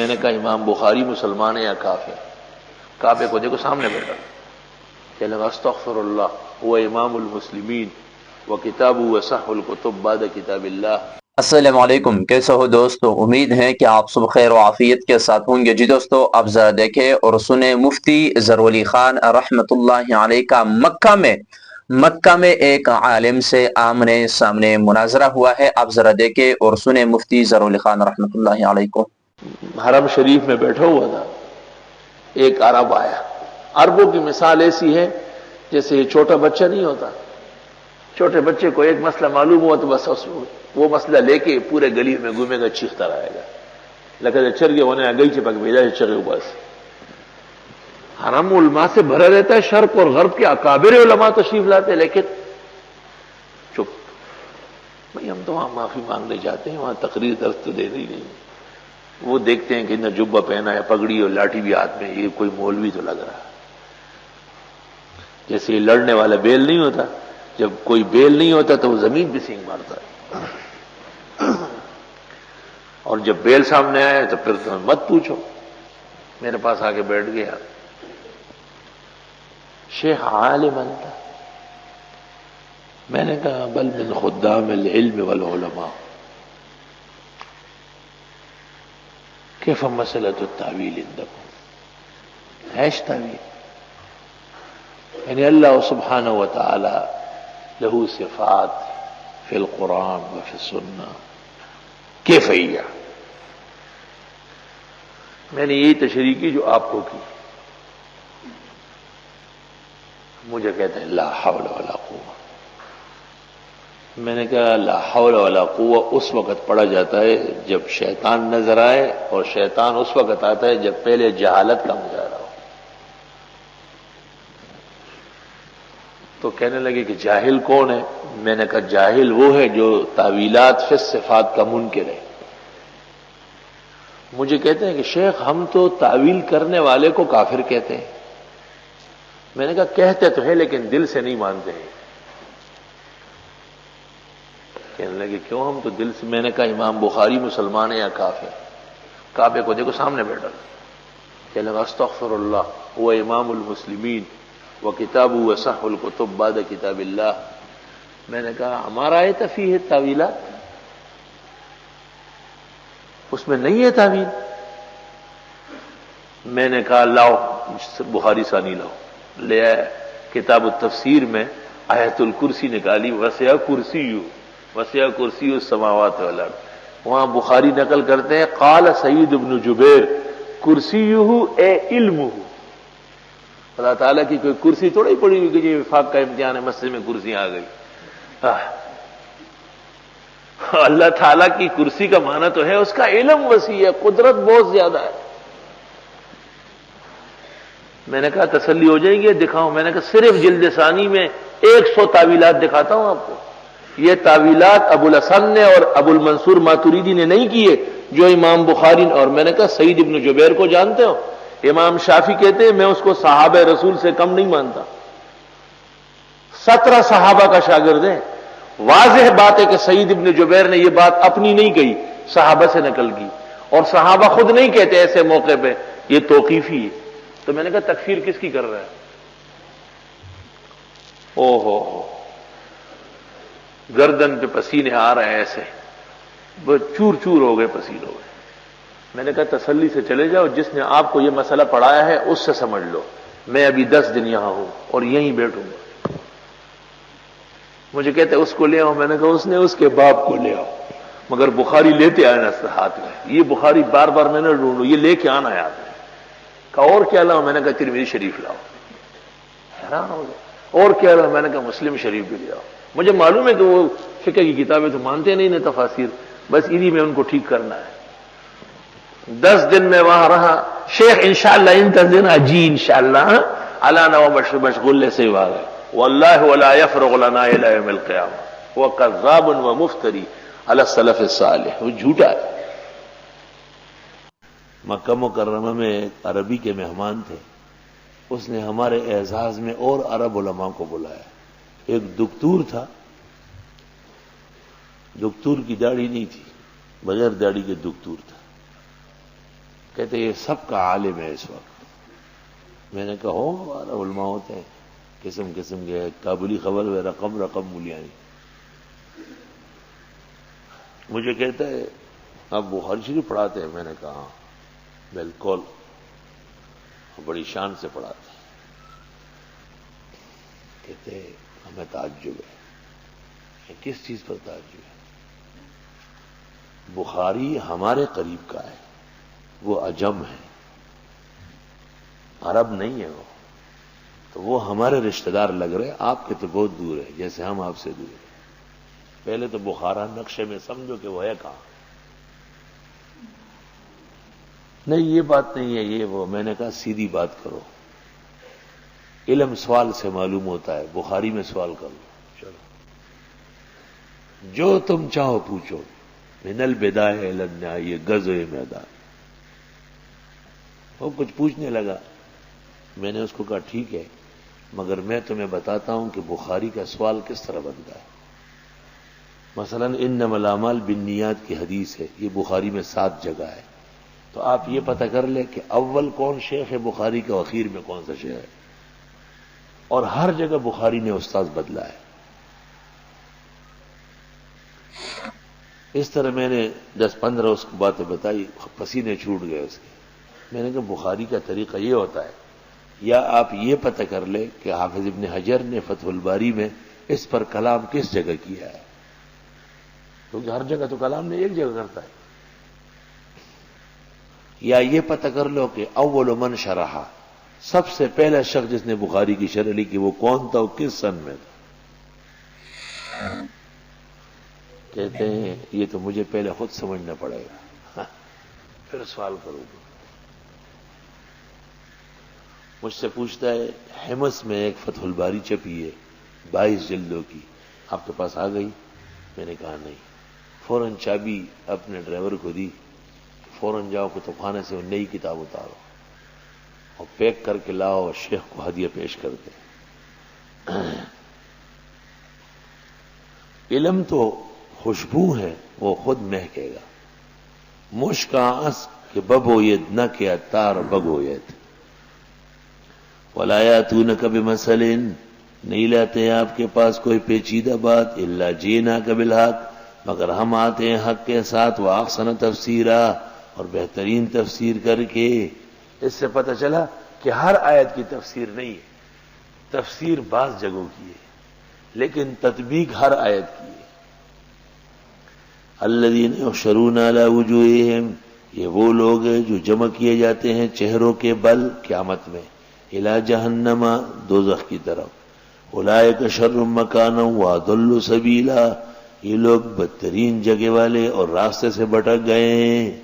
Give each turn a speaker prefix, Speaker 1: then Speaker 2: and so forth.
Speaker 1: نے کہا امام بخاری مسلمان ہے یا کافر؟ کعبے کو دیکھو سامنے بیٹھا، کہنے لگا استغفر اللہ هو امام المسلمین وکتابہ وصح الکتب بعد کتاب اللہ۔
Speaker 2: السلام علیکم، کیسے ہو دوستو؟ امید ہے کہ آپ سب خیر و عافیت کے ساتھ ہوں گے۔ جی دوستو، اب ذرا دیکھیں اور سنیں مفتی ظہور علی خان رحمۃ اللہ علیہ کا مکہ میں ایک عالم سے آمنے سامنے مناظرہ ہوا ہے۔ اب ذرا دیکھیں اور سنیں مفتی ظہور علی خان رحمۃ اللہ علیہ کو۔
Speaker 1: حرم شریف میں بیٹھا ہوا تھا، ایک عرب آیا۔ عربوں کی مثال ایسی ہے جیسے یہ چھوٹا بچہ نہیں ہوتا، چھوٹے بچے کو ایک مسئلہ معلوم ہوا تو بس وہ مسئلہ لے کے پورے گلی میں گھومے گا، چیختا رہے گا، لگتا چرگے ہونے گئی چپک بھیجا چرگے بس۔ حرم علماء سے بھرا رہتا ہے، شرق اور غرب کے اکابر علماء تشریف لاتے، لیکن چپ بھائی، ہم تو وہاں معافی مانگنے جاتے ہیں، وہاں تقریر درس تو دینی نہیں۔ وہ دیکھتے ہیں کہ انہیں جبہ پہنا ہے، پگڑی اور لاٹھی بھی ہاتھ میں، یہ کوئی مولوی تو لگ رہا ہے۔ جیسے یہ لڑنے والا بیل نہیں ہوتا، جب کوئی بیل نہیں ہوتا تو وہ زمین پہ سینگ مارتا ہے، اور جب بیل سامنے آئے تو پھر تمہیں مت پوچھو۔ میرے پاس آ کے بیٹھ گیا، شیخ عالم انت؟ میں نے کہا بل من خدام العلم والعلماء، کیف مسئلۃ التاویل عندکم؟ ایش تعویل؟ یعنی اللہ سبحانہ وتعالی لہو صفات فی القرآن وفی السنہ، کیف ہی؟ میں نے یہی تشریح کی جو آپ کو کی۔ مجھے کہتے ہیں لا حول ولا قوہ۔ میں نے کہا لا حول ولا قوہ اس وقت پڑھا جاتا ہے جب شیطان نظر آئے، اور شیطان اس وقت آتا ہے جب پہلے جہالت کا مظاہرہ ہو۔ تو کہنے لگے کہ جاہل کون ہے؟ میں نے کہا جاہل وہ ہے جو تاویلات فی الصفات کا منکر ہے۔ مجھے کہتے ہیں کہ شیخ ہم تو تعویل کرنے والے کو کافر کہتے ہیں۔ میں نے کہا کہتے تو ہے لیکن دل سے نہیں مانتے ہیں۔ کہنے لگے کیوں؟ ہم تو دل سے۔ میں نے کہا امام بخاری مسلمان ہے یا کافر؟ کعبے کو دیکھو سامنے بیٹھا، کہنے لگا استغفر اللہ هو امام المسلمین وکتابہ وصح الکتب بعد کتاب اللہ۔ میں نے کہا ہمارا آیت فیہ التاویلات، اس میں نہیں ہے تعویل۔ میں نے کہا لاؤ بخاری ثانی لاؤ، لے آئے۔ کتاب التفسیر میں آیت الکرسی نکالی، وسع کرسی السماوات والارض۔ وہاں بخاری نقل کرتے ہیں قال سعید بن جبیر کرسیہ اے علمہ۔ اللہ تعالیٰ کی کوئی کرسی تھوڑی پڑی ہوئی کہ یہ وفاق کا امتحان ہے، مسجد میں کرسیاں آ گئی۔ اللہ تعالیٰ کی کرسی کا معنی تو ہے اس کا علم وسیع ہے، قدرت بہت زیادہ ہے۔ میں نے کہا تسلی ہو جائے گی، دکھاؤں۔ میں نے کہا صرف جلد ثانی میں 100 تعویلات دکھاتا ہوں آپ کو۔ یہ تعویلات ابو الحسن نے اور ابو المنصور ماتوریدی نے نہیں کیے، جو امام بخاری نے۔ اور میں نے کہا سعید ابن جبیر کو جانتے ہو؟ امام شافعی کہتے ہیں میں اس کو صحابہ رسول سے کم نہیں مانتا، 17 صحابہ کا شاگرد ہے۔ واضح بات ہے کہ سعید ابن جبیر نے یہ بات اپنی نہیں کہی، صحابہ سے نقل کی، اور صحابہ خود نہیں کہتے ایسے موقع پہ، یہ توقیفی ہے۔ تو میں نے کہا تکفیر کس کی کر رہا ہے؟ او ہو گردن پہ پسینے آ رہے ہیں ایسے، چور چور ہو گئے، پسینے ہو گئے۔ میں نے کہا تسلی سے چلے جاؤ، جس نے آپ کو یہ مسئلہ پڑھایا ہے اس سے سمجھ لو، میں ابھی 10 دن یہاں ہوں اور یہیں بیٹھوں گا۔ مجھے کہتے اس کو لے آؤ۔ میں نے کہا اس نے اس کے باپ کو لے آؤ، مگر بخاری لیتے آئے نا ہاتھ میں۔ یہ بخاری بار بار میں نے ڈھونڈو، یہ لے کے آنا یاد ہے۔ کہا اور کیا لاؤ؟ میں نے کہا ترمذی شریف لاؤ۔ حیران ہو گیا، اور کیا لاؤ؟ میں نے کہا مسلم شریف بھی لے آؤ۔ مجھے معلوم ہے کہ وہ فقہ کی کتابیں تو مانتے نہیں نا، تفاسیر، بس انہی میں ان کو ٹھیک کرنا ہے۔ 10 دن میں وہاں رہا۔ شیخ انشاءاللہ انتظرنا، جی انشاءاللہ علانا و مشغول سے آ گئے۔ واللہ ولا یفرغ لنا الی یوم القیامہ وہ کذاب و مفتری علی السلف الصالح۔ وہ جھوٹا ہے۔ مکہ مکرمہ میں ایک عربی کے مہمان تھے، اس نے ہمارے اعزاز میں اور عرب علماء کو بلایا۔ ایک دکتور تھا، دکتور کی داڑھی نہیں تھی، بغیر داڑھی کے دکتور تھا۔ کہتے یہ سب کا عالم ہے اس وقت۔ میں نے کہا ہو ہمارا علماء ہوتے ہیں قسم قسم کے، کابلی خبر و رقم مولیانی۔ مجھے کہتا ہے آپ بخاری شریف پڑھاتے ہیں؟ میں نے کہا ہاں بالکل، بڑی شان سے پڑھاتے ہیں۔ کہتے ہیں ہمیں تعجب ہے۔ کس چیز پر تعجب ہے؟ بخاری ہمارے قریب کا ہے، وہ عجم ہے، عرب نہیں ہے وہ، تو وہ ہمارے رشتہ دار لگ رہے، آپ کے تو بہت دور ہے، جیسے ہم آپ سے دور ہیں۔ پہلے تو بخارا نقشے میں سمجھو کہ وہ ہے کہاں۔ نہیں یہ بات نہیں ہے، یہ وہ۔ میں نے کہا سیدھی بات کرو، علم سوال سے معلوم ہوتا ہے، بخاری میں سوال کر لو، چلو جو تم چاہو پوچھو، من البدایہ الی النہایہ، یہ غزوہ میدان۔ وہ کچھ پوچھنے لگا، میں نے اس کو کہا ٹھیک ہے، مگر میں تمہیں بتاتا ہوں کہ بخاری کا سوال کس طرح بنتا ہے۔ مثلا انما الاعمال بالنیات کی حدیث ہے، یہ بخاری میں 7 جگہ ہے، تو آپ یہ پتہ کر لیں کہ اول کون شیخ ہے بخاری کا، اخیر میں کون سا شیخ ہے، اور ہر جگہ بخاری نے استاذ بدلا ہے۔ اس طرح میں نے 10-15 اس کو باتیں بتائی، پسینے چھوٹ گئے اس کے۔ میں نے کہا بخاری کا طریقہ یہ ہوتا ہے، یا آپ یہ پتہ کر لیں کہ حافظ ابن حجر نے فتح الباری میں اس پر کلام کس جگہ کیا ہے، کیونکہ ہر جگہ تو کلام نے ایک جگہ کرتا ہے، یا یہ پتہ کر لو کہ اول من شرح، سب سے پہلا شخص جس نے بخاری کی شرح لکھی وہ کون تھا، وہ کس سن میں تھا۔ کہتے ہیں یہ تو مجھے پہلے خود سمجھنا پڑے گا، پھر سوال کروں گا۔ مجھ سے پوچھتا ہے حمص میں ایک فتح الباری چھپی ہے 22 جلدوں کی، آپ کے پاس آ گئی؟ میں نے کہا نہیں۔ فوراً چابی اپنے ڈرائیور کو دی، فوراً جاؤ کتب خانے سے وہ نئی کتاب اتارو اور پیک کر کے لاؤ اور شیخ کو ہدیہ پیش کرتے۔ علم تو خوشبو ہے، وہ خود مہکے گا۔ مشکا اس کہ ببوید نہ کہ اتار بگوید، ولا یاتونک بمثل، نہیں لاتے آپ کے پاس کوئی پیچیدہ بات، الا جیناک بالحق، مگر ہم آتے ہیں حق کے ساتھ، واحسن تفسیرا، اور بہترین تفسیر کر کے۔ اس سے پتہ چلا کہ ہر آیت کی تفسیر نہیں ہے، تفسیر بعض جگہوں کی ہے لیکن تطبیق ہر آیت کی ہے۔ الذین یحشرون علی وجوہہم، یہ وہ لوگ ہیں جو جمع کیے جاتے ہیں چہروں کے بل قیامت میں، الی جہنم، دوزخ کی طرف، اولئک شر مکانا واضل سبیلا، یہ لوگ بدترین جگہ والے اور راستے سے بھٹک گئے ہیں۔